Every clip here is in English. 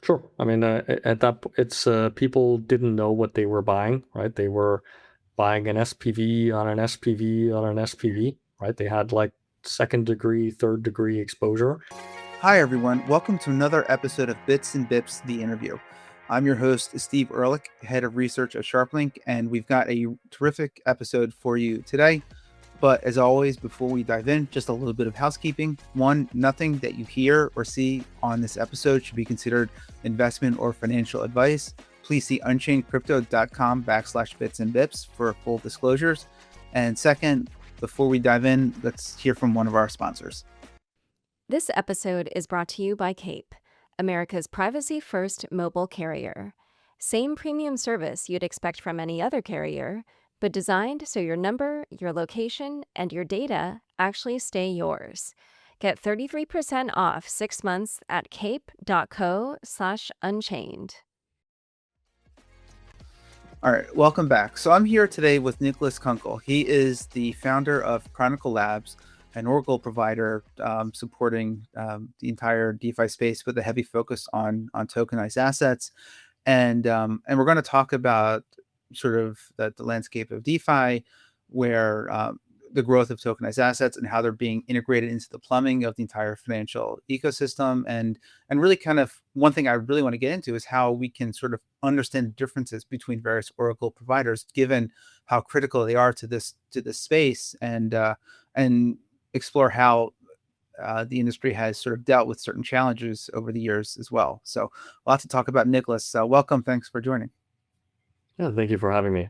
Sure. I mean, at it's people didn't know what they were buying, right? They were buying an SPV on an SPV on an SPV, right? They had like second degree, third degree exposure. Hi, everyone. Welcome to another episode of Bits and Bips, the interview. I'm your host, Steve Ehrlich, head of research at SharpLink, and we've got a terrific episode for you today. But as always, before we dive in, just a little bit of housekeeping. One, nothing that you hear or see on this episode should be considered investment or financial advice. Please see unchainedcrypto.com/bits and bips for full disclosures. And second, before we dive in, let's hear from one of our sponsors. This episode is brought to you by Cape, America's privacy-first mobile carrier. Same premium service you'd expect from any other carrier, but designed so your number, your location, and your data actually stay yours. Get 33% off 6 months at cape.co/unchained. All right, welcome back. So I'm here today with Niklas Kunkel. He is the founder of Chronicle Labs, an Oracle provider supporting the entire DeFi space with a heavy focus on tokenized assets. And we're going to talk about sort of the landscape of DeFi, where the growth of tokenized assets and how they're being integrated into the plumbing of the entire financial ecosystem. And really kind of one thing I really want to get into is how we can sort of understand the differences between various Oracle providers, given how critical they are to this space, and explore how the industry has sort of dealt with certain challenges over the years as well. So a lot to talk about, Niklas. Welcome. Thanks for joining. Yeah, thank you for having me.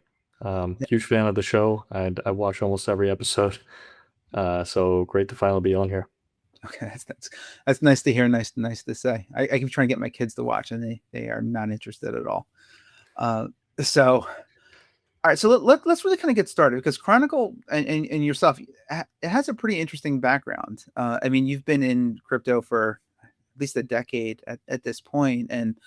Huge fan of the show. I watch almost every episode. So great to finally be on here. Okay, that's nice to hear. Nice to say. I keep trying to get my kids to watch, and they are not interested at all. So, all right. So let's really kind of get started, because Chronicle and yourself, it has a pretty interesting background. I mean, you've been in crypto for at least a decade at this point, and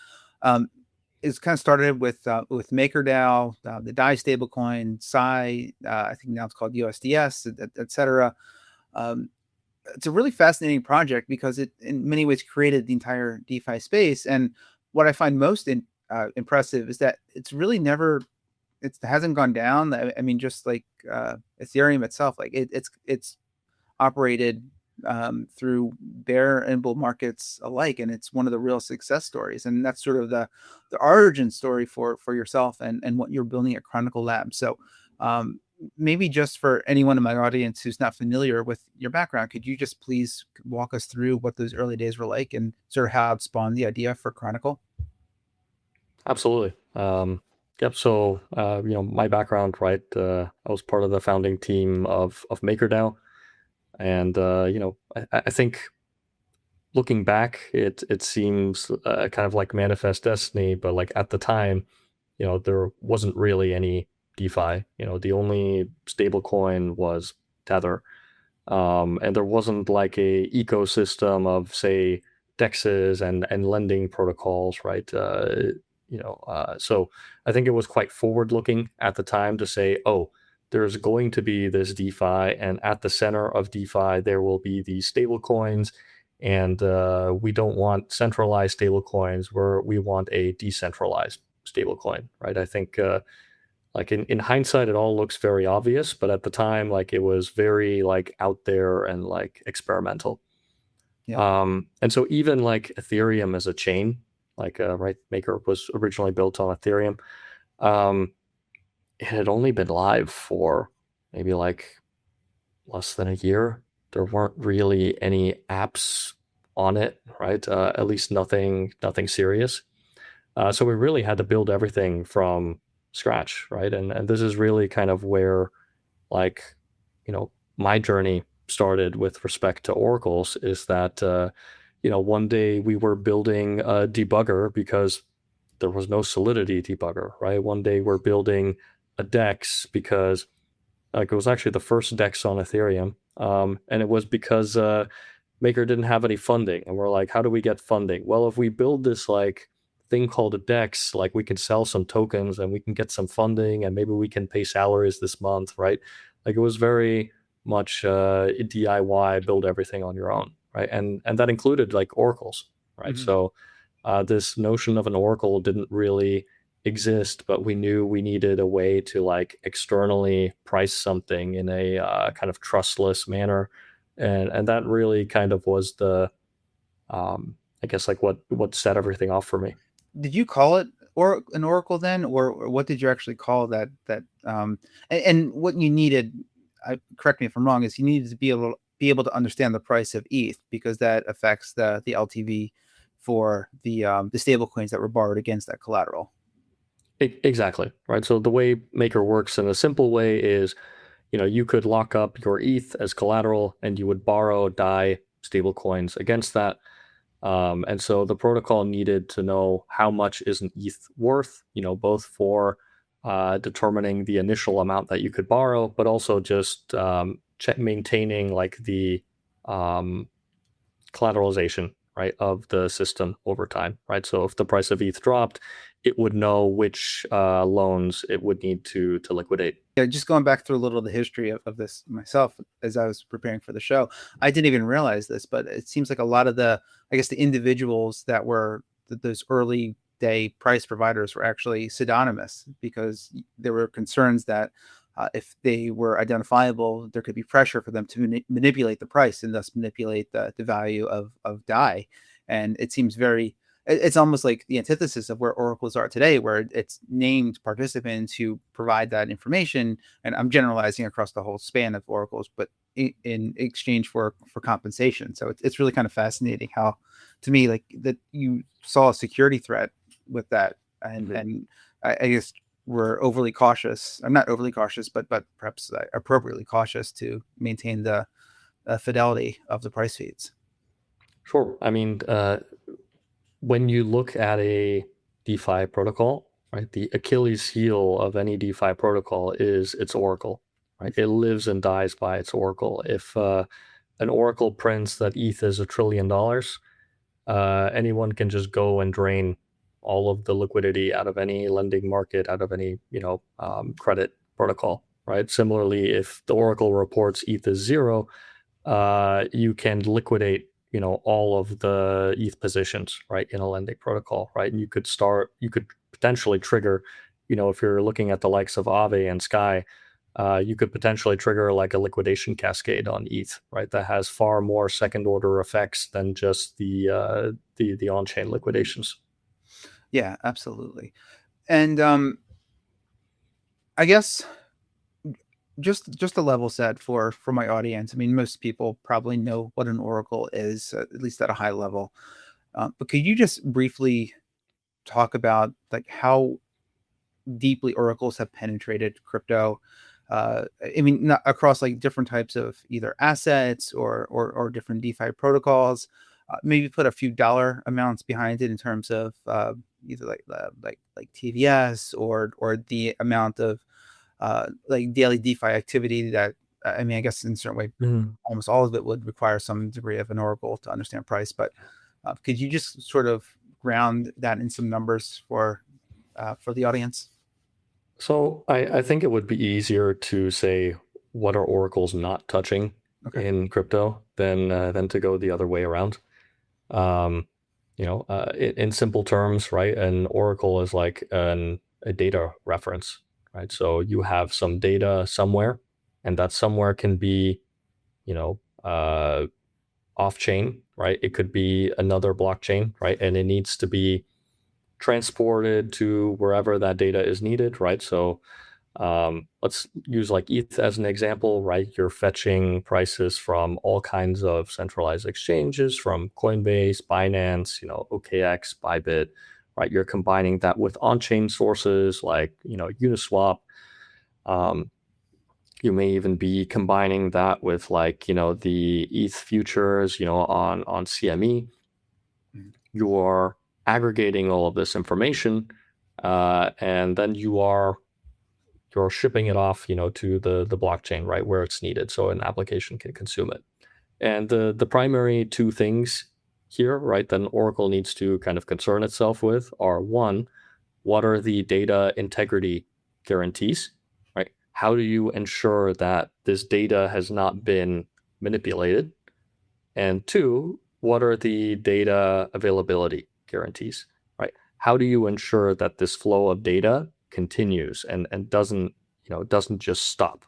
it's kind of started with MakerDAO, the DAI stablecoin, Psi. I think now it's called USDS, et cetera. It's a really fascinating project because it, in many ways, created the entire DeFi space. And what I find most impressive is that it's really never, it hasn't gone down. I mean, just like Ethereum itself, like it's operated through bear and bull markets alike, and it's one of the real success stories. And that's sort of the origin story for yourself and what you're building at Chronicle Labs. So maybe just for anyone in my audience who's not familiar with your background, could you just please walk us through what those early days were like and sort of how it spawned the idea for Chronicle? Absolutely. Yep. So, my background, right? I was part of the founding team of MakerDAO. And, I think looking back, it seems kind of like manifest destiny, but like at the time, there wasn't really any DeFi. The only stable coin was Tether. And there wasn't like a ecosystem of, say, DEXs and lending protocols, right? So I think it was quite forward looking at the time to say, oh, there's going to be this DeFi, and at the center of DeFi, there will be these stable coins. And we don't want centralized stable coins, we want a decentralized stable coin, right? I think like in hindsight, it all looks very obvious, but at the time, like it was very like out there and like experimental. Yeah. And so even like Ethereum as a chain, like right, Maker was originally built on Ethereum. It had only been live for maybe like less than a year. There weren't really any apps on it, right? At least nothing serious. So we really had to build everything from scratch, right? And this is really kind of where, like, my journey started with respect to oracles, is that, one day we were building a debugger because there was no Solidity debugger, right? One day we're building a DEX because like it was actually the first DEX on Ethereum. And it was because Maker didn't have any funding. And we're like, how do we get funding? Well, if we build this like thing called a DEX, like we can sell some tokens and we can get some funding and maybe we can pay salaries this month, right? Like it was very much DIY, build everything on your own, right? And that included like oracles, right? Mhm. So this notion of an oracle didn't really exist, but we knew we needed a way to like externally price something in a kind of trustless manner, and that really kind of was the I guess like what set everything off for me. Did you call it or an oracle then, or what did you actually call that? And what you needed, correct me if I'm wrong, is you needed to be able to understand the price of ETH, because that affects the LTV for the stable coins that were borrowed against that collateral. Exactly, right. So the way Maker works in a simple way is, you could lock up your ETH as collateral and you would borrow DAI stable coins against that. And so the protocol needed to know how much is an ETH worth, both for determining the initial amount that you could borrow, but also just maintaining like the collateralization, right, of the system over time, right? So if the price of ETH dropped, it would know which loans it would need to liquidate. Yeah, just going back through a little of the history of this myself as I was preparing for the show, I didn't even realize this, but it seems like a lot of the individuals that were those early day price providers were actually pseudonymous, because there were concerns that if they were identifiable, there could be pressure for them to manipulate the price and thus manipulate the value of DAI. And it seems it's almost like the antithesis of where oracles are today, where it's named participants who provide that information. And I'm generalizing across the whole span of oracles, but in exchange for compensation. So it's really kind of fascinating how, to me, like that you saw a security threat with that. And I guess we're overly cautious. I'm not overly cautious, but perhaps appropriately cautious to maintain the fidelity of the price feeds. Sure. I mean, when you look at a DeFi protocol, right, the Achilles heel of any DeFi protocol is its oracle, right? It lives and dies by its oracle. If an oracle prints that ETH is $1 trillion, anyone can just go and drain all of the liquidity out of any lending market, out of any credit protocol, right? Similarly, if the oracle reports ETH is 0, you can liquidate all of the ETH positions, right, in a lending protocol, right? And you could potentially trigger, if you're looking at the likes of Aave and Sky, you could potentially trigger like a liquidation cascade on ETH, right? That has far more second order effects than just the on-chain liquidations. Yeah, absolutely. And I guess just a level set for my audience. I mean, most people probably know what an oracle is, at least at a high level. But could you just briefly talk about like how deeply oracles have penetrated crypto? I mean, not across like different types of either assets or different DeFi protocols. Maybe put a few dollar amounts behind it in terms of either like TVS or the amount of like daily DeFi activity that, I mean, I guess in a certain way, almost all of it would require some degree of an oracle to understand price. But could you just sort of ground that in some numbers for the audience? So I think it would be easier to say what are oracles not touching in crypto than to go the other way around. In simple terms, right, an oracle is like a data reference, right? So you have some data somewhere, and that somewhere can be, off-chain, right? It could be another blockchain, right? And it needs to be transported to wherever that data is needed, right? So let's use like ETH as an example, right? You're fetching prices from all kinds of centralized exchanges, from Coinbase, Binance, OKX, Bybit, right? You're combining that with on-chain sources like, Uniswap. You may even be combining that with like, the ETH futures, on CME. You are aggregating all of this information, and then you're shipping it off, to the blockchain, right, where it's needed, so an application can consume it. And the primary two things here, right, that an oracle needs to kind of concern itself with are, one, what are the data integrity guarantees, right? How do you ensure that this data has not been manipulated? And two, what are the data availability guarantees, right? How do you ensure that this flow of data continues and doesn't just stop,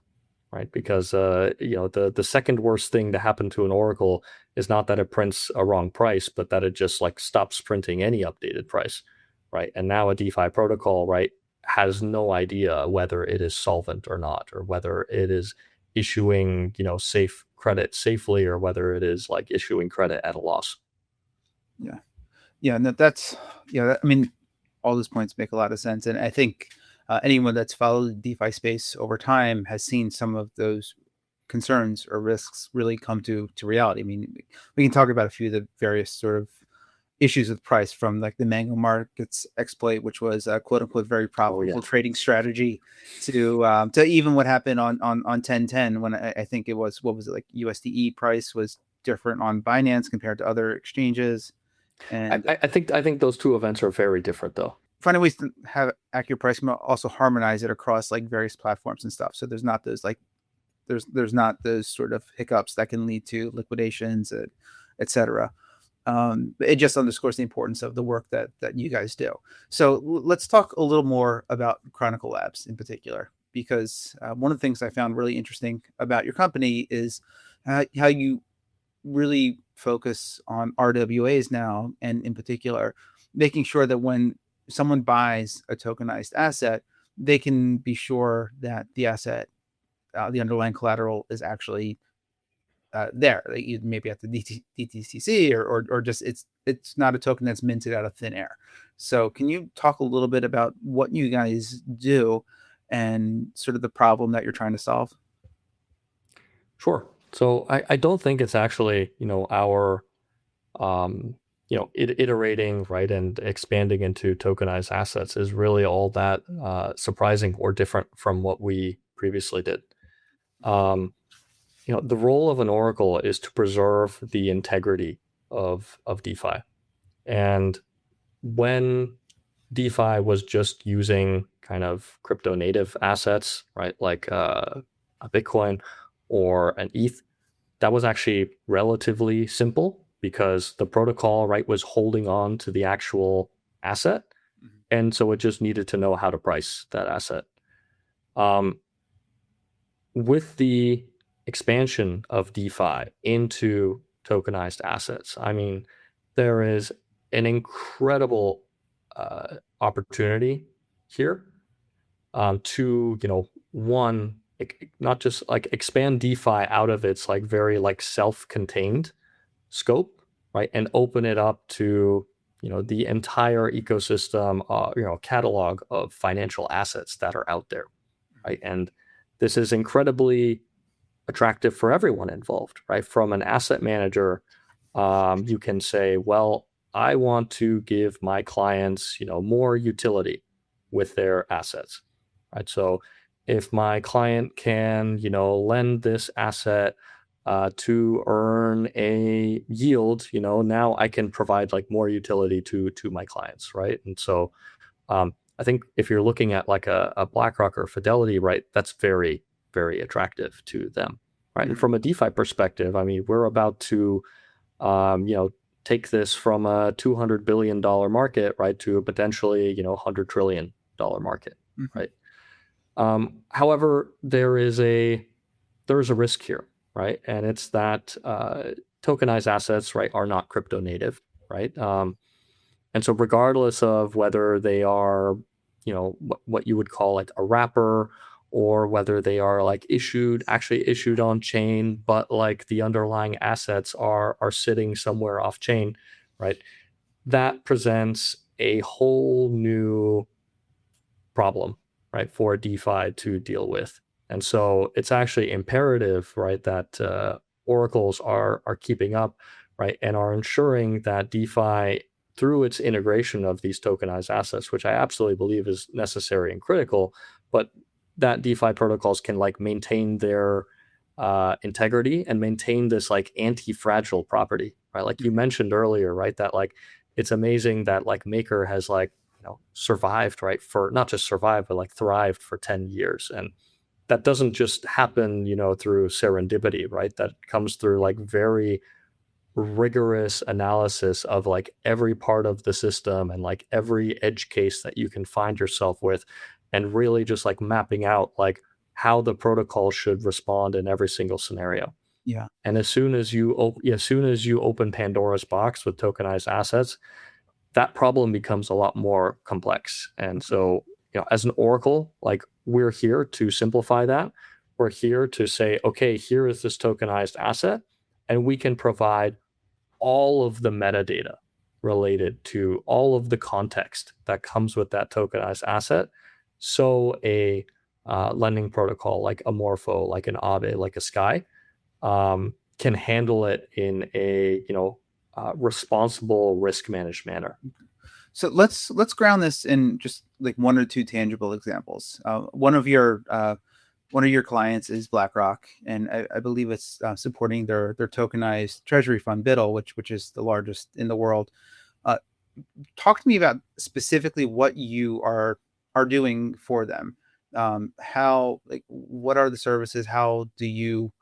right? Because the second worst thing to happen to an oracle is not that it prints a wrong price, but that it just like stops printing any updated price, right? And now a DeFi protocol, right, has no idea whether it is solvent or not, or whether it is issuing safe credit safely, or whether it is like issuing credit at a loss. And that's I mean, all those points make a lot of sense, and I think anyone that's followed the DeFi space over time has seen some of those concerns or risks really come to reality. I mean, we can talk about a few of the various sort of issues with price, from like the Mango Markets exploit, which was a quote unquote very profitable trading strategy, to even what happened on 1010, when I think it was, what was it, like USDE price was different on Binance compared to other exchanges. And I think those two events are very different, though. Finding ways to have accurate pricing, but also harmonize it across like various platforms and stuff. So there's not those like there's not those sort of hiccups that can lead to liquidations, etc. It just underscores the importance of the work that you guys do. So let's talk a little more about Chronicle Labs in particular, because one of the things I found really interesting about your company is how you really focus on RWAs now, and in particular, making sure that when someone buys a tokenized asset, they can be sure that the asset, the underlying collateral, is actually there, like maybe at the DTCC, or just it's not a token that's minted out of thin air. So can you talk a little bit about what you guys do and sort of the problem that you're trying to solve? Sure. So I don't think it's actually our iterating, right, and expanding into tokenized assets is really all that surprising or different from what we previously did. The role of an oracle is to preserve the integrity of DeFi. And when DeFi was just using kind of crypto native assets, right, like a Bitcoin or an ETH, that was actually relatively simple, because the protocol, right, was holding on to the actual asset. Mm-hmm. And so it just needed to know how to price that asset. With the expansion of DeFi into tokenized assets, I mean, there is an incredible opportunity here to, one, not just like expand DeFi out of its like very like self-contained scope, right, and open it up to the entire ecosystem, catalog of financial assets that are out there, right? And this is incredibly attractive for everyone involved, right? From an asset manager, you can say, well, I want to give my clients, more utility with their assets, right? So if my client can, lend this asset to earn a yield, now I can provide like more utility to my clients, right? And so I think if you're looking at like a BlackRock or Fidelity, right, that's very, very attractive to them, right? Mm-hmm. And from a DeFi perspective, I mean, we're about to, take this from a $200 billion market, right, to a potentially, $100 trillion market, mm-hmm. right? However, there is a risk here, right? And it's that tokenized assets, right, are not crypto native, right? And so regardless of whether they are, what you would call like a wrapper, or whether they are like actually issued on chain, but like the underlying assets are sitting somewhere off chain, right? That presents a whole new problem, right, for DeFi to deal with. And so it's actually imperative, right, that oracles are keeping up, right, and are ensuring that DeFi, through its integration of these tokenized assets, which I absolutely believe is necessary and critical, but that DeFi protocols can like maintain their integrity and maintain this like anti-fragile property, right? Like you mentioned earlier, right, that like it's amazing that like Maker has like survived, right, for not just survived, but like thrived for 10 years. And that doesn't just happen, through serendipity, right? That comes through like very rigorous analysis of like every part of the system and like every edge case that you can find yourself with, and really just like mapping out like how the protocol should respond in every single scenario. Yeah. And as soon as you open Pandora's box with tokenized assets, that problem becomes a lot more complex. And so, as an Oracle, like we're here to simplify that. We're here to say, okay, here is this tokenized asset, and we can provide all of the metadata related to all of the context that comes with that tokenized asset. So a lending protocol like a Morpho, like an Aave, like a Sky, can handle it in a responsible risk managed manner. So let's ground this in just like one or two tangible examples. One of your clients is BlackRock, and I believe it's supporting their tokenized treasury fund BUIDL, which is the largest in the world. Talk to me about specifically what you are doing for them. How, like, what are the services? How do you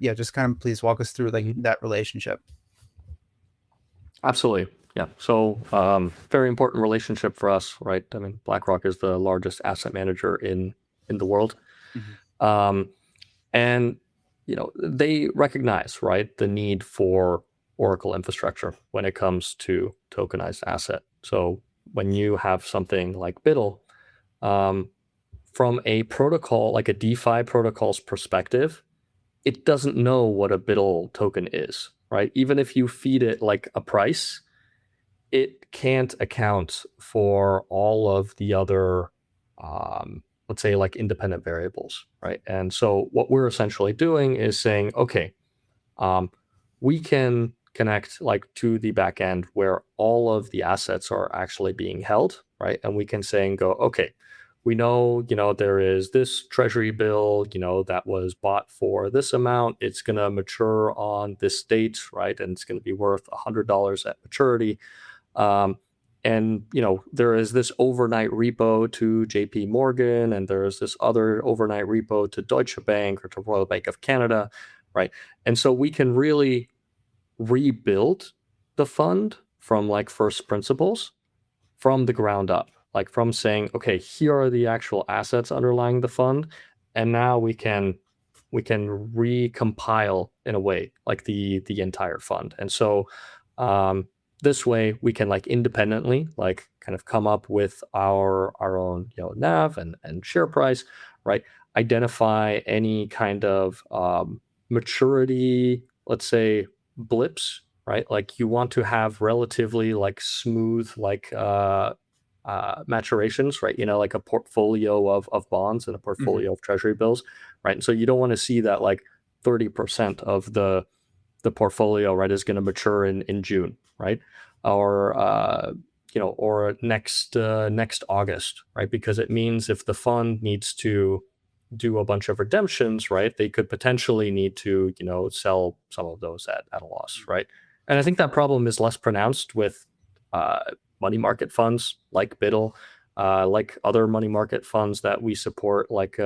just kind of please walk us through like that relationship. Absolutely. Yeah. So very important relationship for us, right? I mean, BlackRock is the largest asset manager in the world. And they recognize, right, the need for Oracle infrastructure when it comes to tokenized asset. So when you have something like BUIDL, from a protocol, like a DeFi protocol's perspective, it doesn't know what a BUIDL token is, right? Even if you feed it like a price, it can't account for all of the other, let's say, like independent variables, right? And so what we're essentially doing is saying, okay, we can connect like to the back end where all of the assets are actually being held, right? And we can say and go, okay, we know, there is this treasury bill, that was bought for this amount. It's going to mature on this date, right? And it's going to be worth $100 at maturity. And, there is this overnight repo to JP Morgan, and there is this other overnight repo to Deutsche Bank or to Royal Bank of Canada, right? And so we can really rebuild the fund from like first principles, from the ground up, like from saying, okay, here are the actual assets underlying the fund, and now we can recompile in a way like the entire fund. And so this way we can like independently like kind of come up with our own NAV and share price, right? Identify any kind of maturity, let's say, blips, right? Like you want to have relatively like smooth like maturations, right? Like a portfolio of bonds and a portfolio of treasury bills, right? And so you don't want to see that like 30% of the portfolio, right, is going to mature in June, right? Or or next August, right? Because it means if the fund needs to do a bunch of redemptions, right, they could potentially need to sell some of those at a loss, right? And I think that problem is less pronounced with money market funds like BUIDL, like other money market funds that we support, like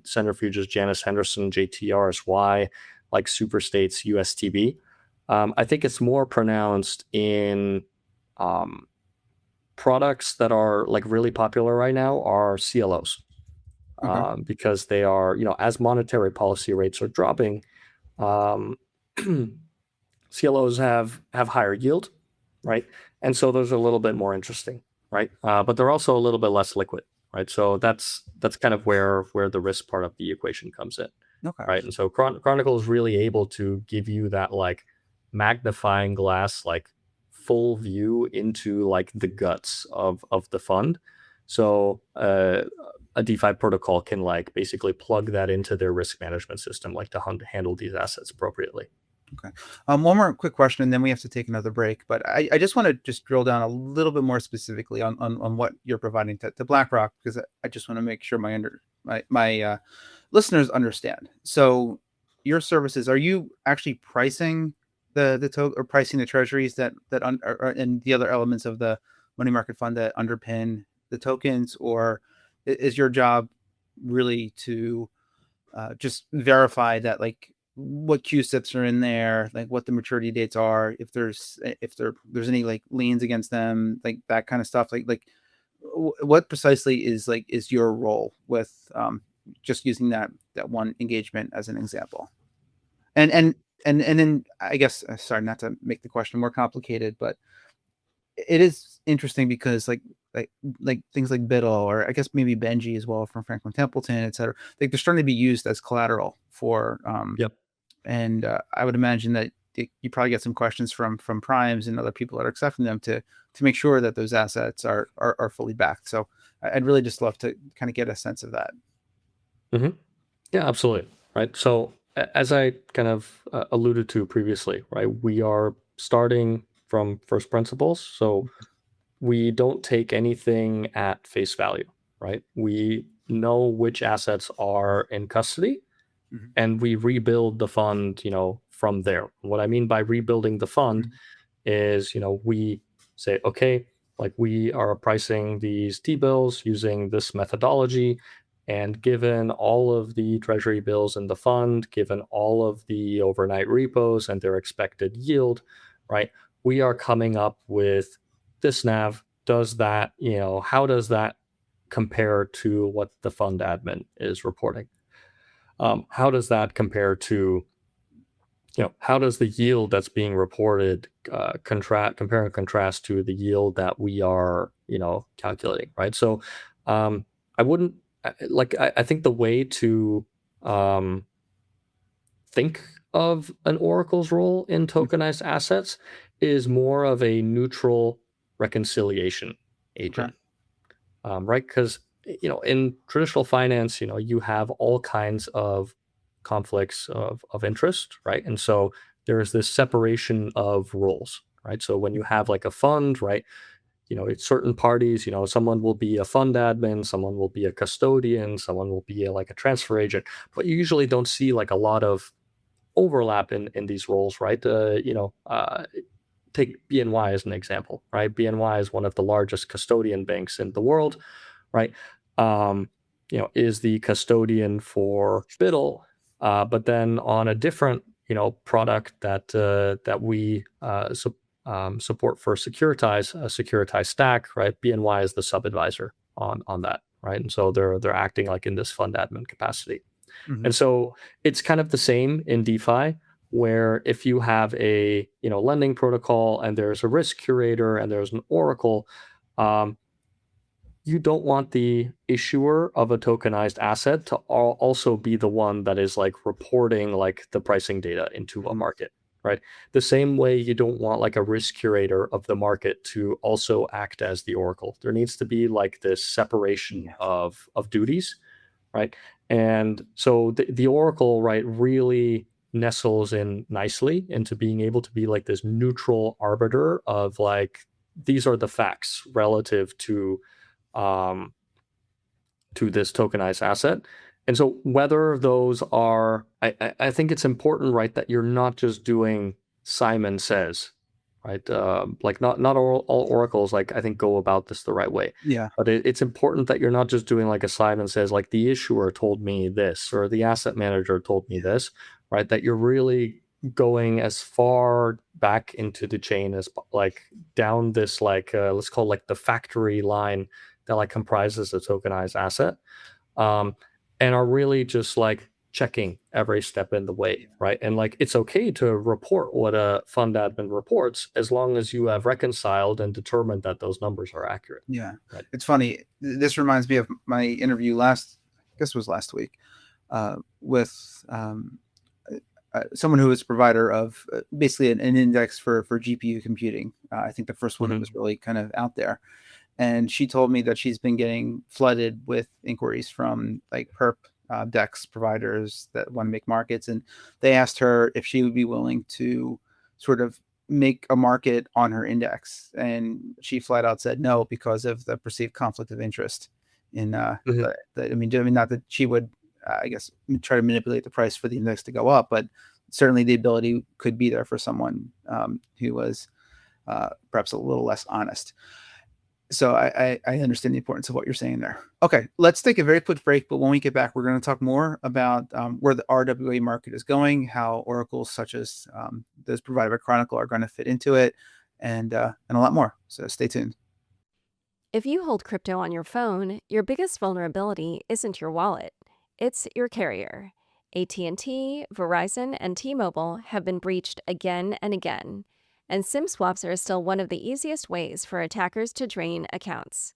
Centrifuge's Janus Henderson, JTRSY, like Superstate's USTB. I think it's more pronounced in products that are like really popular right now are CLOs. Because they are, as monetary policy rates are dropping, CLOs have higher yield, right? And so those are a little bit more interesting, right? But they're also a little bit less liquid, right? So that's kind of where the risk part of the equation comes in, right? And so Chronicle is really able to give you that like magnifying glass, like full view into like the guts of the fund. So a DeFi protocol can like basically plug that into their risk management system, like to handle these assets appropriately. Okay. One more quick question, and then we have to take another break. But I just want to just drill down a little bit more specifically on what you're providing to BlackRock, because I just want to make sure my listeners understand. So your services, are you actually pricing or pricing the treasuries that are and the other elements of the money market fund that underpin the tokens, or is your job really to just verify that like what QSIPs are in there, like what the maturity dates are, if there's any like liens against them, like that kind of stuff. Like what precisely is your role with just using that one engagement as an example? And then I guess, sorry, not to make the question more complicated, but it is interesting because like things like BUIDL, or I guess maybe Benji as well from Franklin Templeton, et cetera, like they're starting to be used as collateral for Yep. and I would imagine that you probably get some questions from primes and other people that are accepting them to make sure that those assets are fully backed. So I'd really just love to kind of get a sense of that. Mm-hmm. Yeah, absolutely. Right. So as I kind of alluded to previously, right, we are starting from first principles. So we don't take anything at face value, right? We know which assets are in custody, Mhm. and we rebuild the fund, from there. What I mean by rebuilding the fund Mhm. is, we say, okay, like we are pricing these T-bills using this methodology, and given all of the treasury bills in the fund, given all of the overnight repos and their expected yield, right, we are coming up with this NAV. Does that, how does that compare to what the fund admin is reporting? How does that compare to, how does the yield that's being reported compare and contrast to the yield that we are, calculating, right? So, I wouldn't I think the way to um, think of an oracle's role in tokenized assets is more of a neutral reconciliation Okay. agent, right? Because in traditional finance, you have all kinds of conflicts of interest, right? And so there is this separation of roles, right? So when you have like a fund, right, it's certain parties, someone will be a fund admin, someone will be a custodian, someone will be like a transfer agent, but you usually don't see like a lot of overlap in these roles, right? Take BNY as an example, right? BNY is one of the largest custodian banks in the world, right? Is the custodian for BUIDL, but then on a different, product that we support for securitized stack, right? BNY is the sub advisor on that, right? And so they're acting like in this fund admin capacity. Mhm. And so it's kind of the same in DeFi, where if you have a lending protocol and there's a risk curator and there's an oracle, um, you don't want the issuer of a tokenized asset to also be the one that is like reporting like the pricing data into a market, right? The same way you don't want like a risk curator of the market to also act as the oracle. There needs to be like this separation of duties, right? And so the oracle, right, really nestles in nicely into being able to be like this neutral arbiter of like, these are the facts relative um, to this tokenized asset. And so whether those are, I think it's important, right, that you're not just doing Simon says, right? Like not all oracles, like I think go about this the right way. Yeah. But it's important that you're not just doing like a Simon says, like the issuer told me this or the asset manager told me this, right? That you're really going as far back into the chain as like down this like let's call it like the factory line that like comprises a tokenized asset, um, and are really just like checking every step in the way, right? And like it's okay to report what a fund admin reports as long as you have reconciled and determined that those numbers are accurate. Yeah. Right. It's funny. This reminds me of my interview I guess it was last week, with someone who is a provider of basically an index for GPU computing. I think the first one that was really kind of out there. And she told me that she's been getting flooded with inquiries from like perp DEX providers that want to make markets. And they asked her if she would be willing to sort of make a market on her index. And she flat out said no, because of the perceived conflict of interest in, I mean, not that she would, I guess, try to manipulate the price for the index to go up, but certainly the ability could be there for someone who was perhaps a little less honest. So I understand the importance of what you're saying there. Okay, let's take a very quick break, but when we get back, we're going to talk more about where the RWA market is going, how oracles such as those provided by Chronicle are going to fit into it, and a lot more. So stay tuned. If you hold crypto on your phone, your biggest vulnerability isn't your wallet, it's your carrier. AT&T, Verizon, and T-Mobile have been breached again and again, and SIM swaps are still one of the easiest ways for attackers to drain accounts.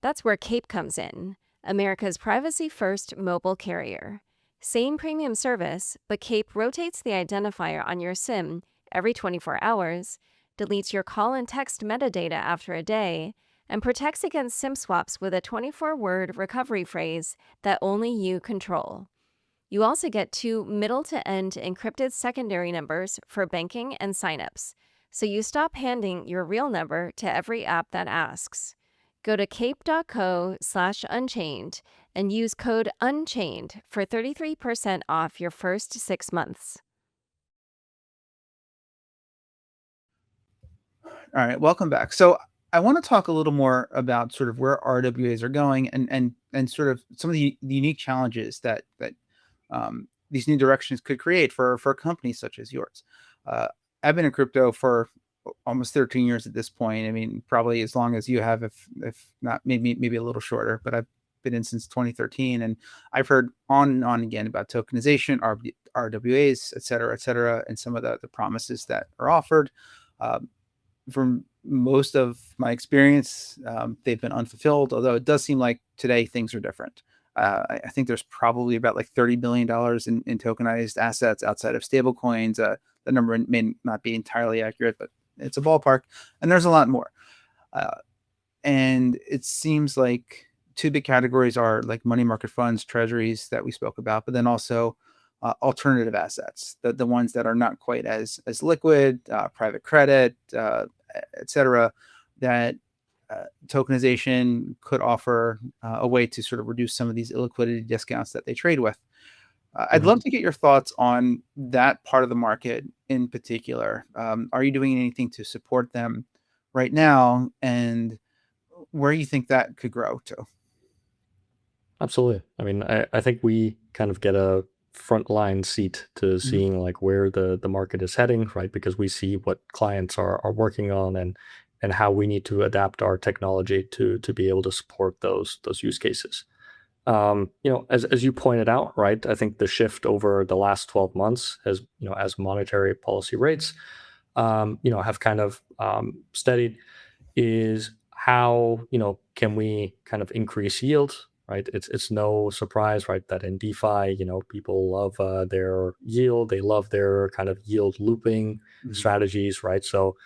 That's where Cape comes in, America's privacy-first mobile carrier. Same premium service, but Cape rotates the identifier on your SIM every 24 hours, deletes your call and text metadata after a day, and protects against SIM swaps with a 24-word recovery phrase that only you control. You also get 2 middle-to-end encrypted secondary numbers for banking and signups, so you stop handing your real number to every app that asks. Go to cape.co/unchained and use code UNCHAINED for 33% off your first 6 months. All right, welcome back. So I want to talk a little more about sort of where RWAs are going and sort of some of the unique challenges that these new directions could create for companies such as yours. I've been in crypto for almost 13 years at this point. I mean, probably as long as you have, if not maybe a little shorter, but I've been in since 2013, and I've heard on and on again about tokenization, RWAs, et cetera, and some of the promises that are offered. From most of my experience, they've been unfulfilled, although it does seem like today things are different. I think there's probably about like $30 billion in tokenized assets outside of stablecoins. The number may not be entirely accurate, but it's a ballpark. And there's a lot more. And it seems like 2 big categories are like money market funds, treasuries that we spoke about, but then also alternative assets, the ones that are not quite as liquid, private credit, et cetera, that tokenization could offer a way to sort of reduce some of these illiquidity discounts that they trade with. I'd love to get your thoughts on that part of the market in particular. Are you doing anything to support them right now, and where you think that could grow to? Absolutely. I mean, I think we kind of get a frontline seat to seeing like where the market is heading, right? Because we see what clients are working on and how we need to adapt our technology to be able to support those use cases. As you pointed out, right? I think the shift over the last 12 months has, as monetary policy rates, have kind of steadied, is how can we kind of increase yield, right? It's no surprise, right, that in DeFi, people love their yield, they love their kind of yield looping strategies, right? So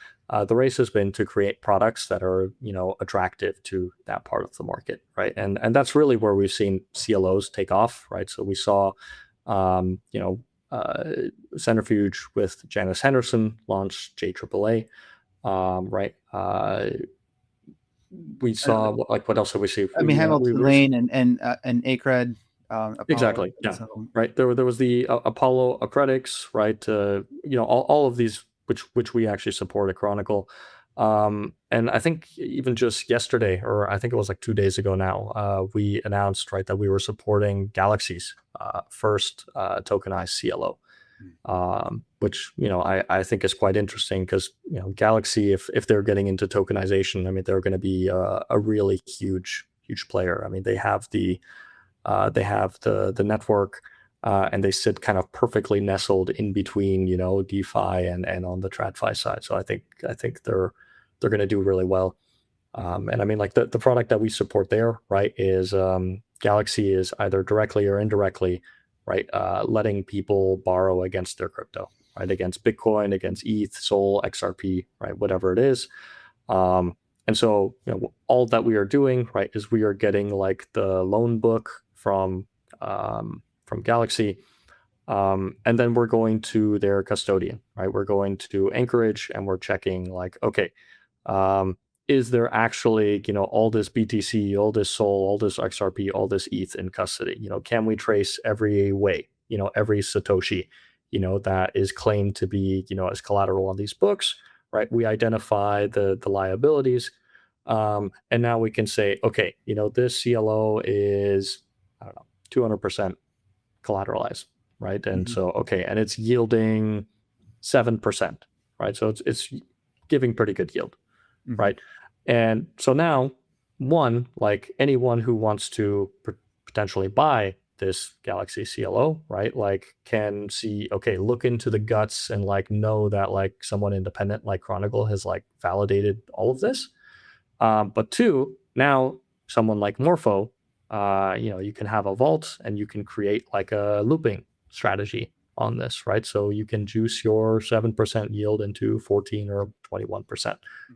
the race has been to create products that are, attractive to that part of the market, right? And that's really where we've seen CLOs take off, right? So we saw, Centrifuge with Janus Henderson launch JAAA, right? We saw what else did we see? I mean, Hamilton Lane and Acred. Exactly. Yeah. So, right. There was the Apollo Acredics, right? All of these which we actually support at Chronicle. And I think even just yesterday, or I think it was like 2 days ago now, we announced, right, that we were supporting Galaxy's first tokenized CLO, which, I think is quite interesting because, Galaxy, if they're getting into tokenization, I mean, they're going to be a really huge player. I mean, they have the network, and they sit kind of perfectly nestled in between, DeFi and on the TradFi side. So I think they're going to do really well. And I mean, like the product that we support there, right, is Galaxy is either directly or indirectly, right, letting people borrow against their crypto, right, against Bitcoin, against ETH, Sol, XRP, right, whatever it is. And so, all that we are doing, right, is we are getting like the loan book from Galaxy, and then we're going to their custodian, right? We're going to Anchorage and we're checking like, okay, is there actually, all this BTC, all this Sol, all this XRP, all this ETH in custody? Can we trace every way, every Satoshi, that is claimed to be, as collateral on these books, right? We identify the liabilities, And now we can say, okay, this CLO is, I don't know, 200% collateralized, right? And so, okay, and it's yielding 7%, right? So it's giving pretty good yield, right? And so now, like anyone who wants to potentially buy this Galaxy CLO, right, like can see, okay, look into the guts and like know that like someone independent like Chronicle has like validated all of this. But two, now someone like Morpho, you can have a vault and you can create like a looping strategy on this, right? So you can juice your 7% yield into 14 or 21%,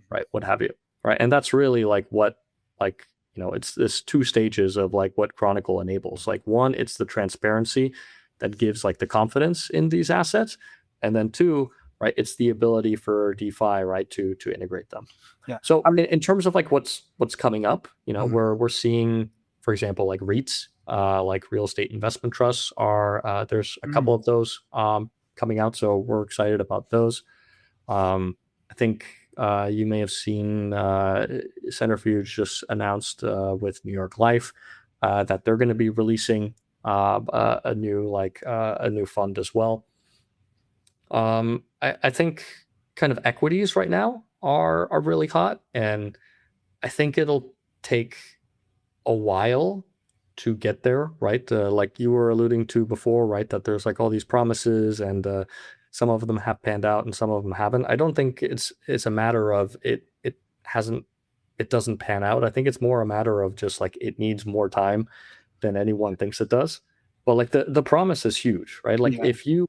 right? What have you, right? And that's really like what, like, it's this two stages of like what Chronicle enables. Like one, it's the transparency that gives like the confidence in these assets. And then two, right, it's the ability for DeFi, right, to integrate them. Yeah. So in terms of like what's coming up, we're seeing, for example, like REITs, like real estate investment trusts are there's a couple of those coming out, so we're excited about those. I think you may have seen Centrifuge just announced with New York Life that they're going to be releasing a new fund as well. I think kind of equities right now are really hot, and I think it'll take a while to get there, right? Like you were alluding to before, right? That there's like all these promises, and some of them have panned out, and some of them haven't. I don't think it's a matter of it doesn't pan out. I think it's more a matter of just like it needs more time than anyone thinks it does. But like the promise is huge, right? Like if you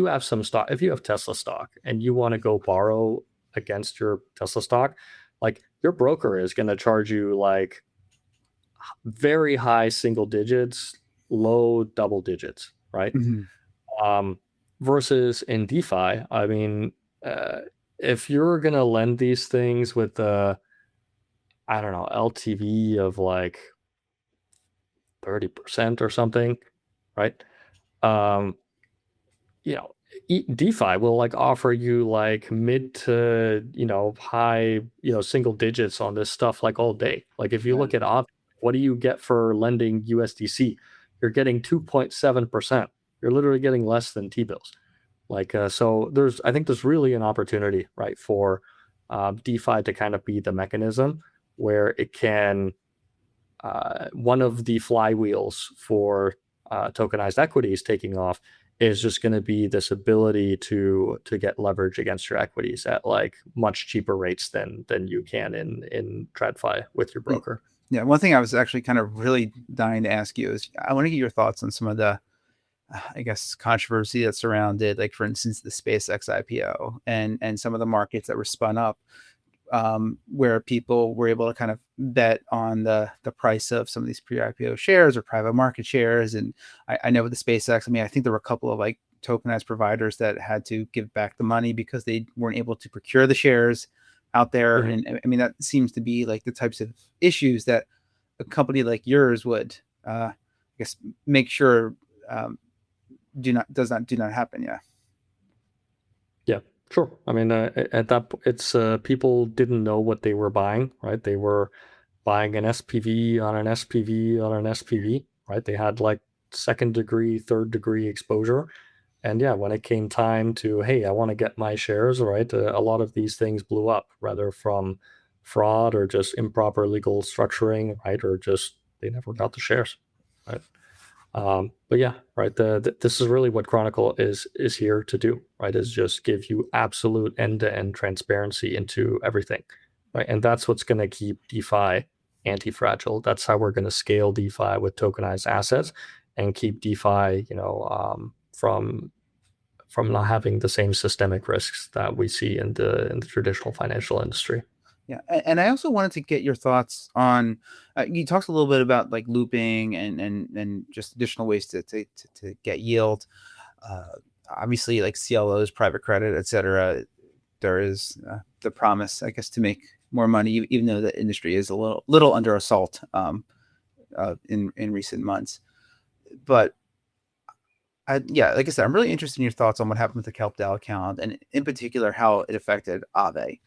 have some stock, if you have Tesla stock and you want to go borrow against your Tesla stock, like your broker is going to charge you like very high single digits, low double digits, right? Versus in DeFi, I mean, if you're going to lend these things with I don't know, LTV of like 30% or something, right? DeFi will like offer you like mid to high single digits on this stuff like all day. Like if you look at what do you get for lending USDC? You're getting 2.7%. You're literally getting less than T-bills. Like so I think there's really an opportunity, right, for DeFi to kind of be the mechanism where it can one of the flywheels for tokenized equities taking off is just going to be this ability to get leverage against your equities at like much cheaper rates than you can in TradFi with your broker. Yeah, one thing I was actually kind of really dying to ask you is I want to get your thoughts on some of the, I guess, controversy that surrounded, like for instance, the SpaceX IPO and some of the markets that were spun up, where people were able to kind of bet on the price of some of these pre-IPO shares or private market shares. And I know with the SpaceX, I mean, I think there were a couple of like tokenized providers that had to give back the money because they weren't able to procure the shares out there. And I mean, that seems to be like the types of issues that a company like yours would, I guess, make sure do not happen. Yeah, sure. I mean, at that it's people didn't know what they were buying, right? They were buying an SPV on an SPV on an SPV, right? They had like second degree, third degree exposure. And yeah, when it came time to, hey, I want to get my shares, right? A lot of these things blew up, whether from fraud or just improper legal structuring, right? Or just they never got the shares, right? But yeah, right. This is really what Chronicle is here to do, right? Is just give you absolute end-to-end transparency into everything, right? And that's what's going to keep DeFi anti-fragile. That's how we're going to scale DeFi with tokenized assets and keep DeFi, from not having the same systemic risks that we see in the traditional financial industry. Yeah, and I also wanted to get your thoughts on. You talked a little bit about like looping and just additional ways to get yield. Obviously, like CLOs, private credit, etc. There is the promise, I guess, to make more money, even though the industry is a little under assault in recent months. But like I said, I'm really interested in your thoughts on what happened with the KelpDAO account, and in particular how it affected Aave.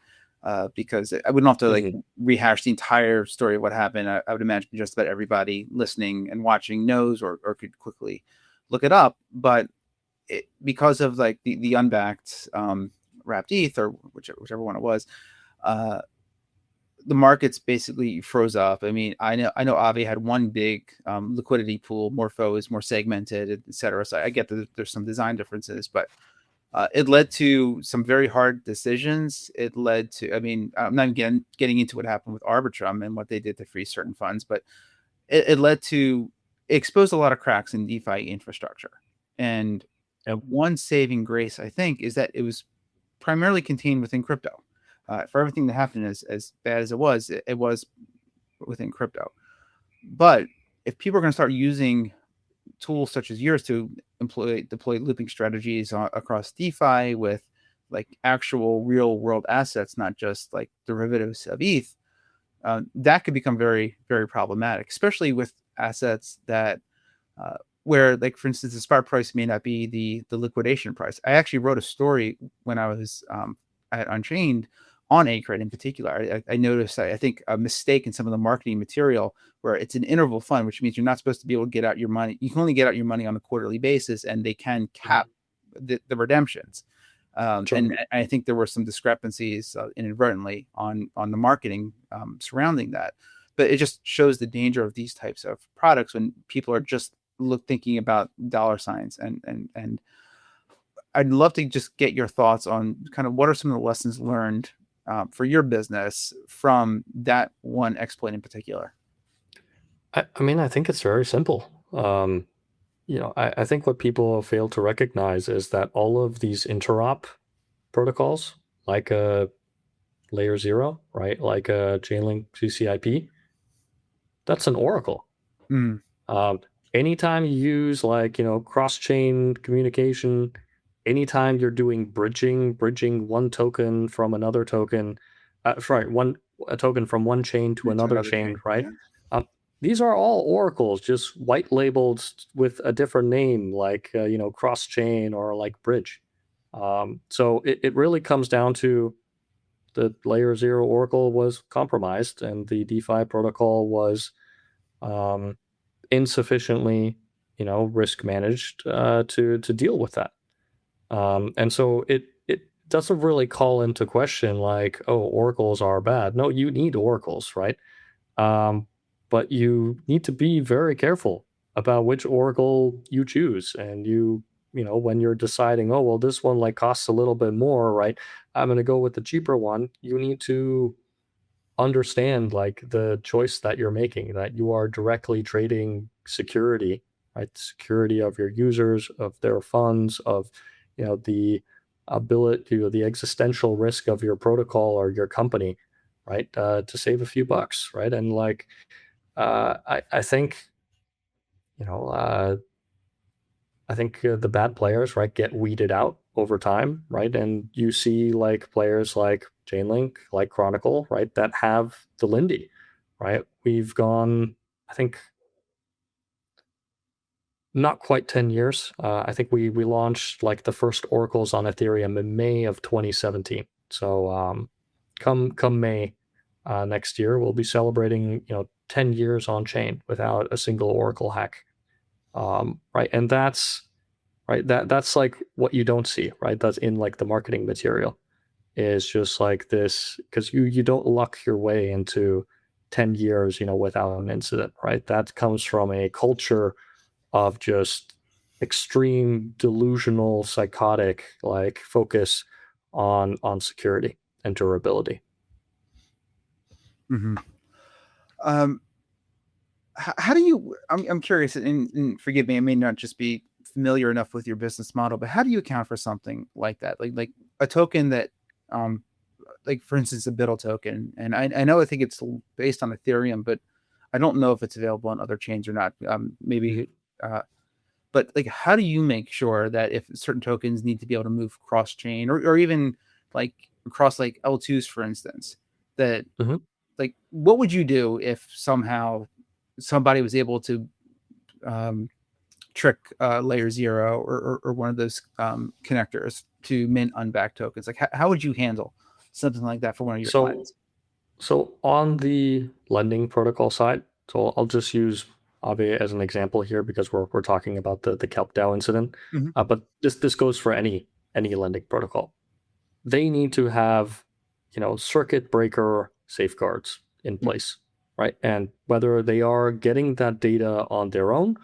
because I wouldn't have to like Mhm. rehash the entire story of what happened. I would imagine just about everybody listening and watching knows or could quickly look it up. But because of like the unbacked wrapped ETH or whichever one it was, the markets basically froze up. I mean, I know Avi had one big liquidity pool. Morpho is more segmented, et cetera. So I get that there's some design differences, but it led to some very hard decisions. It led to, I mean, I'm not again getting into what happened with Arbitrum and what they did to freeze certain funds, but it led to, it exposed a lot of cracks in DeFi infrastructure. And Yep. one saving grace, I think, is that it was primarily contained within crypto. For everything that happened, as bad as it was within crypto. But if people are going to start using tools such as yours to deploy looping strategies across DeFi with like actual real world assets, not just like derivatives of ETH, that could become very, very problematic, especially with assets that where, like, for instance, the spot price may not be the liquidation price. I actually wrote a story when I was at Unchained on ACRED in particular. I noticed, I think, a mistake in some of the marketing material where it's an interval fund, which means you're not supposed to be able to get out your money. You can only get out your money on a quarterly basis, and they can cap the redemptions. Sure. And I think there were some discrepancies inadvertently on the marketing surrounding that. But it just shows the danger of these types of products when people are just thinking about dollar signs. And I'd love to just get your thoughts on kind of what are some of the lessons learned for your business from that one exploit in particular. I mean, I think it's very simple. I think what people fail to recognize is that all of these interop protocols, like a layer 0, right? Like a Chainlink CCIP, that's an oracle. Mm. Um, Anytime you use like, cross-chain communication, anytime you're doing bridging one token from another token, sorry, a token from one chain to Into another another chain, chain. right? Yeah. These are all oracles, just white labeled with a different name, like cross-chain or like bridge. So it really comes down to the layer 0 oracle was compromised, and the DeFi protocol was um, insufficiently, risk managed to deal with that. And so it doesn't really call into question like, oh, oracles are bad. No, you need oracles, right? But you need to be very careful about which oracle you choose, and when you're deciding, oh well, this one like costs a little bit more, right? I'm going to go with the cheaper one. You need to understand like the choice that you're making, that you are directly trading security, right? Security of your users, of their funds, of the ability, the existential risk of your protocol or your company, right? To save a few bucks, right? And like I think you know the bad players, right, get weeded out over time, right? And you see like players like Chainlink, like Chronicle, right, that have the Lindy, right? We've gone, I think, not quite 10 years. I think we launched like the first oracles on Ethereum in May of 2017. So come May next year, we'll be celebrating 10 years on chain without a single oracle hack, right? And that's right. That's like what you don't see, right? That's in like the marketing material, is just like this, because you don't luck your way into 10 years, without an incident, right? That comes from a culture of just extreme delusional, psychotic like focus on security and durability. Mm-hmm. Um, how do you? I'm curious, and forgive me, I may not just be familiar enough with your business model, but how do you account for something like that, like a token that, like for instance, a BUIDL token, and I know I think it's based on Ethereum, but I don't know if it's available on other chains or not. Maybe, but like, how do you make sure that if certain tokens need to be able to move cross chain or even like across like L2s, for instance, that Mhm. like what would you do if somehow somebody was able to um, trick layer 0 or one of those connectors to mint unbacked tokens? Like how would you handle something like that for one of your So, clients? so on the lending protocol side, so I'll just use Aave as an example here because we're talking about the KelpDAO incident. Mhm. But this goes for any lending protocol. They need to have, circuit breaker safeguards in place, right? And whether they are getting that data on their own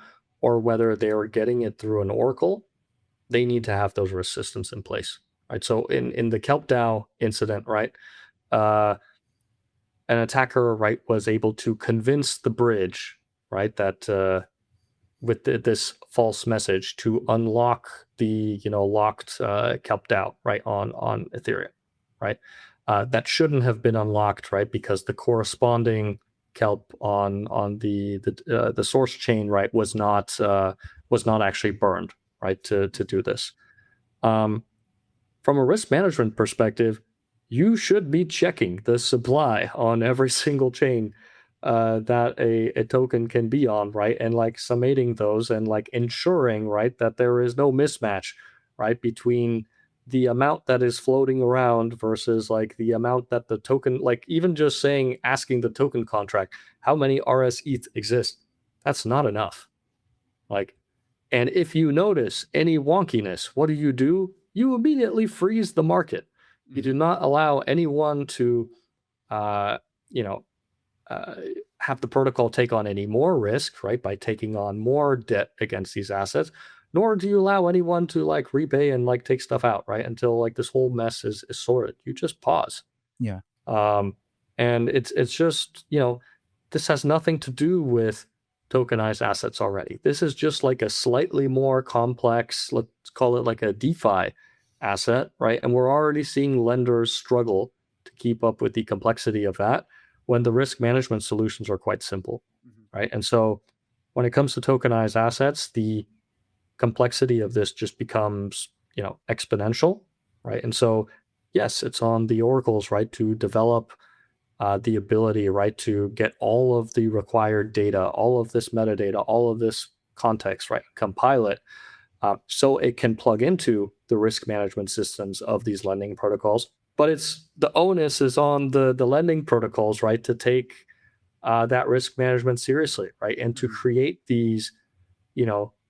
or whether they are getting it through an oracle, they need to have those risk systems in place, right? So in the KelpDAO incident, right, uh, an attacker, right, was able to convince the bridge, right, that with this false message to unlock the locked KelpDAO, right, on Ethereum, right. That shouldn't have been unlocked, right, because the corresponding kelp on the source chain, right, was not actually burned, right, to do this. From a risk management perspective, you should be checking the supply on every single chain that a token can be on, right? And like summating those and like ensuring, right, that there is no mismatch, right, between the amount that is floating around versus like the amount that the token, like even just asking the token contract, how many RS ETH exist? That's not enough. Like, and if you notice any wonkiness, what do? You immediately freeze the market. You do not allow anyone to, uh, you know, uh, have the protocol take on any more risk, right, by taking on more debt against these assets, nor do you allow anyone to like repay and like take stuff out, right, until like this whole mess is sorted. You just pause. Yeah. And it's just, this has nothing to do with tokenized assets already. This is just like a slightly more complex, let's call it like a DeFi asset, right? And we're already seeing lenders struggle to keep up with the complexity of that when the risk management solutions are quite simple, right? And so when it comes to tokenized assets, the complexity of this just becomes, exponential, right? And so, yes, it's on the oracles, right, to develop the ability, right, to get all of the required data, all of this metadata, all of this context, right, compile it so it can plug into the risk management systems of these lending protocols. But it's the onus is on the lending protocols, right, to take that risk management seriously, right, and to create these,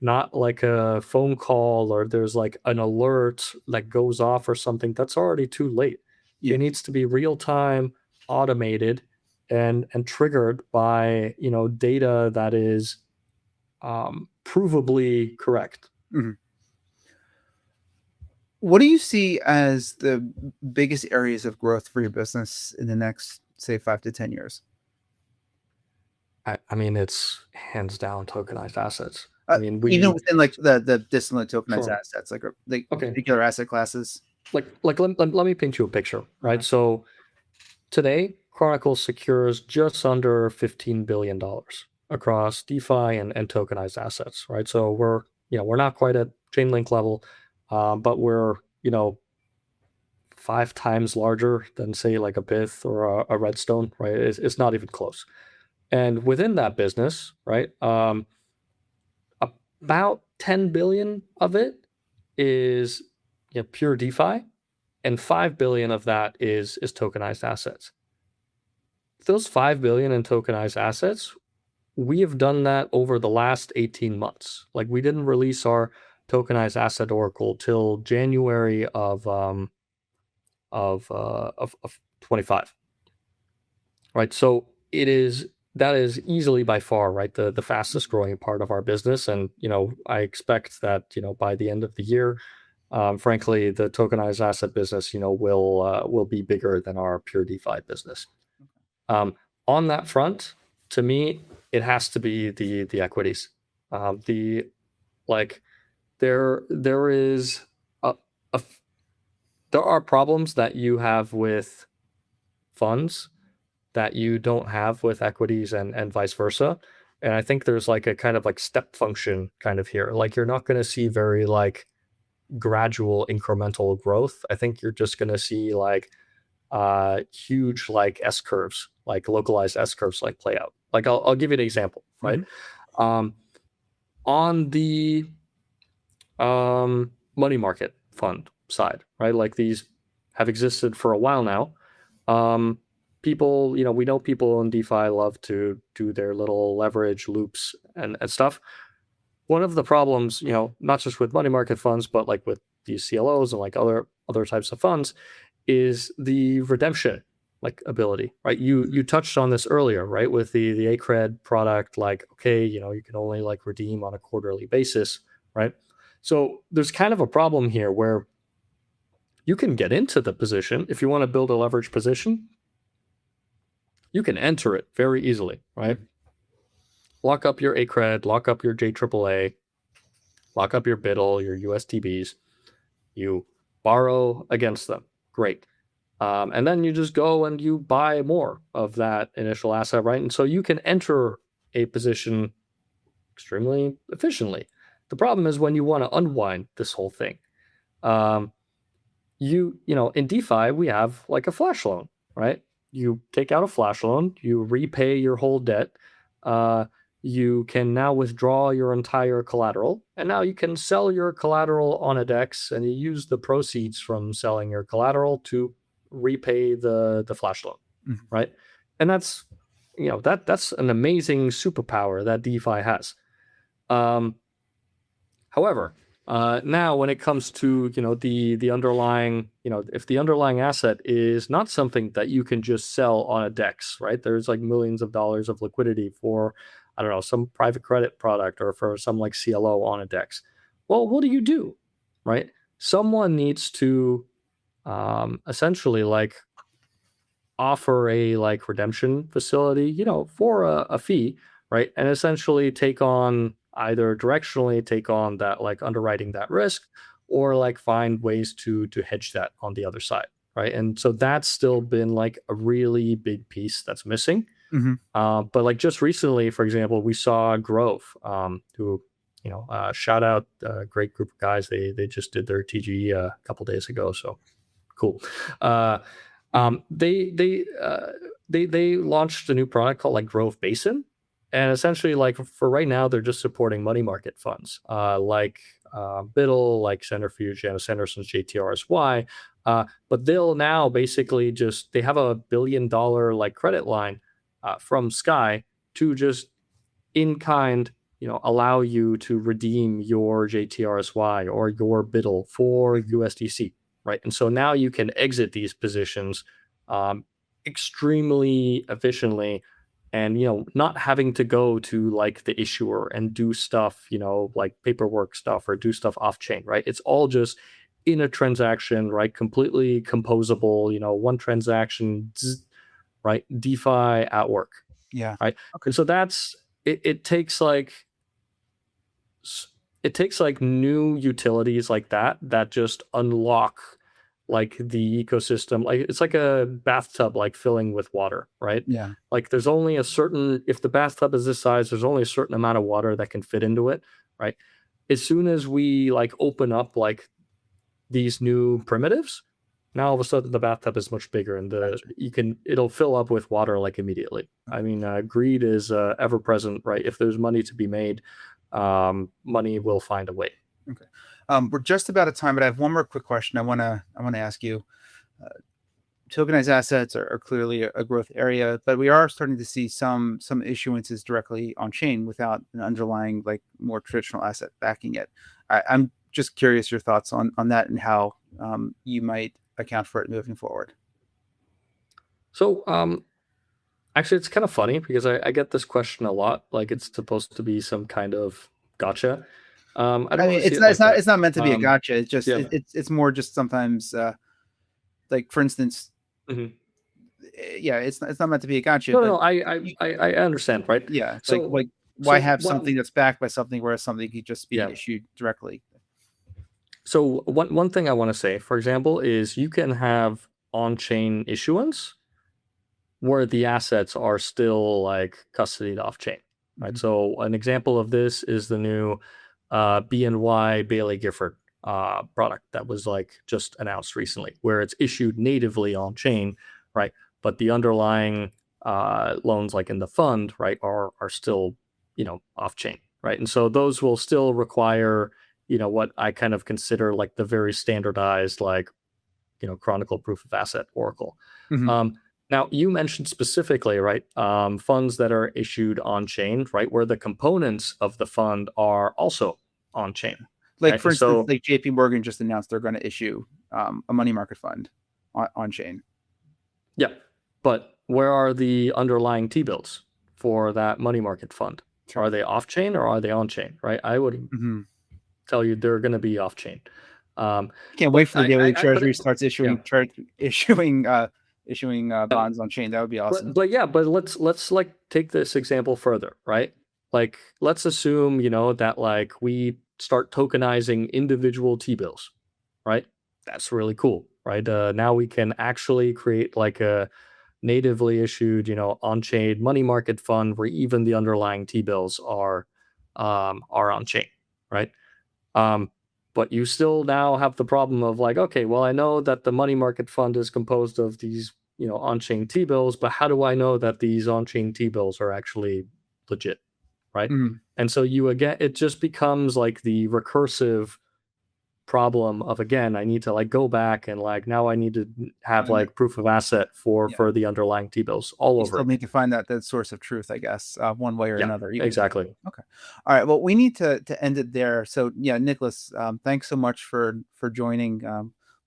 not like a phone call or there's like an alert that goes off or something. That's already too late. Yeah. It needs to be real time, automated, and triggered by data that is provably correct. Mhm. What do you see as the biggest areas of growth for your business in the next, say, 5 to 10 years? I mean, it's hands down tokenized assets. I mean, Even within like the dissonant tokenized Sure. assets, like Okay. particular asset classes. Let me paint you a picture, right? Okay. So today, Chronicle secures just under $15 billion across DeFi and tokenized assets, right? So we're not quite at Chainlink level, but we're 5 times larger than say like a Bith or a Redstone, right? It's not even close. And within that business, right, about 10 billion of it is pure DeFi, and 5 billion of that is tokenized assets. Those 5 billion in tokenized assets, we have done that over the last 18 months. Like we didn't release our tokenized asset oracle till January of 25. Right? So that is easily by far, right, the fastest growing part of our business, and I expect that by the end of the year, frankly, the tokenized asset business will be bigger than our pure DeFi business. On that front, to me, it has to be the equities. The like there is there are problems that you have with funds that you don't have with equities and vice versa. And I think there's like a kind of like step function kind of here. Like you're not going to see very like gradual incremental growth. I think you're just going to see like huge like S curves, like localized S curves like play out. Like I'll give you an example, right? On the money market fund side, right? Like these have existed for a while now. People, we know people in DeFi love to do their little leverage loops and stuff. One of the problems, not just with money market funds, but like with these CLOs and like other types of funds, is the redemption ability, right? You touched on this earlier, right? With the ACRED product, like, okay, you can only like redeem on a quarterly basis, right? So there's kind of a problem here where you can get into the position if you want to build a leverage position. You can enter it very easily, right? Lock up your ACRED, lock up your JAAA, lock up your BUIDL, your USDBs. You borrow against them. Great. And then you just go and you buy more of that initial asset, right? And so you can enter a position extremely efficiently. The problem is when you want to unwind this whole thing. In DeFi, we have like a flash loan, right? You take out a flash loan, you repay your whole debt. You can now withdraw your entire collateral, and now you can sell your collateral on a DEX, and you use the proceeds from selling your collateral to repay the flash loan, right? And that's that's an amazing superpower that DeFi has. However, now when it comes to the underlying, if the underlying asset is not something that you can just sell on a DEX, right? There's like millions of dollars of liquidity for, I don't know, some private credit product or for some like CLO on a DEX. Well, what do, right? Someone needs to essentially like offer a like redemption facility, for a fee, right? And essentially take on either directionally take on that like underwriting that risk, or like find ways to hedge that on the other side, right? And so that's still been like a really big piece that's missing. But like just recently, for example, we saw Grove, who shout out, a great group of guys. They just did their TGE a couple days ago, so cool. They launched a new product called like Grove Basin. And essentially, like for right now, they're just supporting money market funds, like BUIDL, like Centrifuge, and Sanderson's JTRSY. But they'll now basically they have $1 billion like credit line from Sky to just in kind, allow you to redeem your JTRSY or your BUIDL for USDC, right? And so now you can exit these positions extremely efficiently. And, not having to go to like the issuer and do stuff, like paperwork stuff or do stuff off chain, right? It's all just in a transaction, right? Completely composable, one transaction, right? DeFi at work. Yeah. Right. Okay. And so that's it. It takes like new utilities like that just unlock like the ecosystem. Like it's like a bathtub like filling with water, right? Yeah. Like there's only if the bathtub is this size, there's only a certain amount of water that can fit into it, right? As soon as we like open up like these new primitives, now all of a sudden the bathtub is much bigger, and it'll fill up with water like immediately. I mean, greed is ever present, right? If there's money to be made, money will find a way. Okay. We're just about at time, but I have one more quick question I want to ask you. Tokenized assets are clearly a growth area, but we are starting to see some issuances directly on chain without an underlying like more traditional asset backing it. I'm just curious your thoughts on that and how you might account for it moving forward. So actually, it's kind of funny because I get this question a lot. Like it's supposed to be some kind of gotcha. I mean, it's not meant to be a gotcha. It's just it's more just sometimes like for instance, it's not meant to be a gotcha. No, I understand, right? Yeah, it's so, like why have something that's backed by something whereas something could just be issued directly. So one thing I want to say, for example, is you can have on-chain issuance where the assets are still like custodied off-chain, right? So an example of this is the new BNY Bailey Gifford product that was like just announced recently, where it's issued natively on chain, right? But the underlying loans, like in the fund, right, are still off chain, right? And so those will still require what I kind of consider like the very standardized like Chronicle proof of asset Oracle. Mhm. Now, you mentioned specifically, right, funds that are issued on chain, right, where the components of the fund are also on chain. Like, Right? for And instance, so, like JP Morgan just announced they're going to issue a money market fund on chain. yeah, but where are the underlying T-bills for that money market fund? Sure. Are they off chain or are they on chain? Right? I would Mhm. tell you they're going to be off chain. Can't wait for the day where the but Treasury starts issuing yeah. bonds on chain. That would be awesome. But let's like take this example further, right? Like, let's assume that like we start tokenizing individual T-bills, right? That's really cool, right? Now we can actually create like a natively issued, on-chain money market fund where even the underlying T-bills are on chain, right? But you still now have the problem of like, okay, well, I know that the money market fund is composed of these, on-chain T-bills, but how do I know that these on-chain T-bills are actually legit, right? Mhm. And so it just becomes like the recursive problem of, again, I need to like go back and like now I need to have And like proof of asset for yeah, the underlying T-bills all you over still again. need to find that source of truth, I guess, one way or Yeah, another. exactly. Okay. All right. Well, we need to end it there. So yeah, Niklas, thanks so much for joining.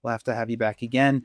We'll have to have you back again.